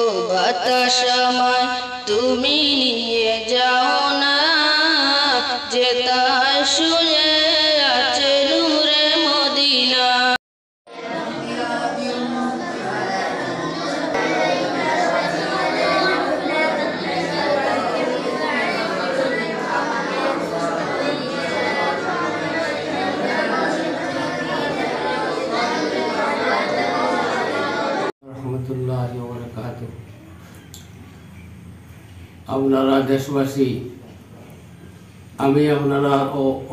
ও বাতাস আমায় তুমি নিয়ে যাও না, যেতায় শুয়ে আছে নূরে মদিনা। রহমতুল্লাহি ওয়া বারাকাতুহু। আপনারা দেশবাসী, আমি আপনারা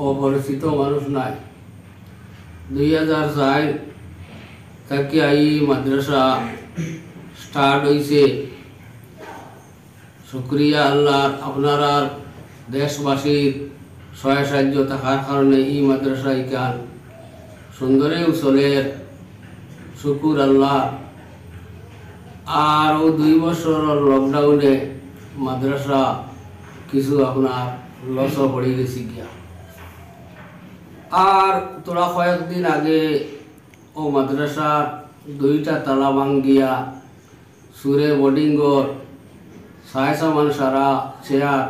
অপরিচিত মানুষ নাই। 2004 থেকে এই মাদ্রাসা স্টার্ট হয়েছে। শুক্রিয়া আল্লাহর, আপনারা দেশবাসীর সহায় সাহায্য থাকার কারণে এই মাদ্রাসা ইকান সুন্দরে চলের, শুকুর আল্লাহ। আর 2 বছরের লকডাউনে মাদ্রাসা কিছু আপনার লসও পড়ে গেছি গিয়া। আর তোরা কয়েকদিন আগে ও মাদ্রাসার 2টা তালা ভাঙ্গিয়া সুরে বোর্ডিংর সায় সামান সারা চেয়ার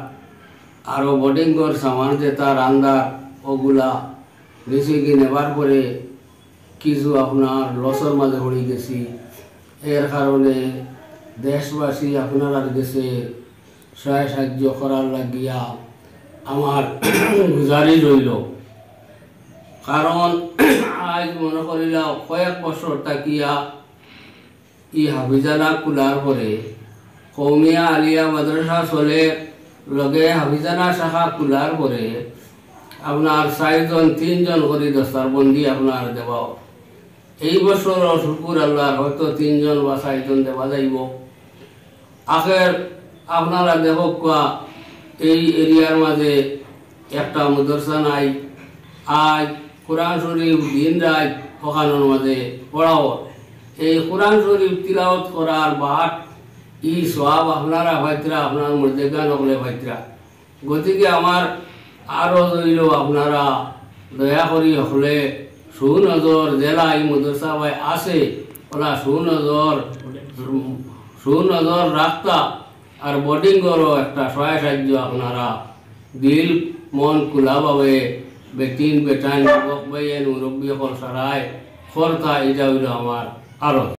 আরও বোর্ডিংর সামান যেটা রান্দার ওগুলা বেশি গিয়ে নেবার পরে কিছু আপনার লসের মাঝে পড়ে গেছি। এর কারণে দেশবাসী আপনার দেশে সহায় সাহায্য করার লাগিয়া আমার গুজারি রইল। কারণ আজ মনে করিলাম কয়েক বছর তাকিয়া ই হাফিজানা খোলার পরে কৌমিয়া আলিয়া মাদ্রাসা চলে লগে হাফিজানা শাখা খোলার পরে আপনার 4জন 3জন করে দস্তারবন্দি আপনার দেওয়া। এই বছর শুকুর আল্লাহর হয়তো 3জন বা 4জন দেওয়া যাইব। আখের আপনারা দেখক এই এরিয়ার মাঝে একটা মাদ্রাসা নাই। আজ কোরআন শরীফ দিন রাত ওখানোর মাঝে পড়াও। এই কোরআন শরীফ তিলাওয়াত করার বাট ই সব আপনারা ভাইতরা আপনার মধ্যে গান হলে ভাইতরা। গতিকে আমার আরও রইল আপনারা দয়া করি হলে সুনজর জেলা এই মাদ্রাসা ভাই আছে ওরা সুনজর রাখতা। আর বোর্ডিংরও একটা সহায় সাহায্য আপনারা দিল মন খোলাভাবে বেটিন বেটান যুবক ভাইয়ের মুরব্বী সকল সারায় খরতা, এটা হইল আমার আরো।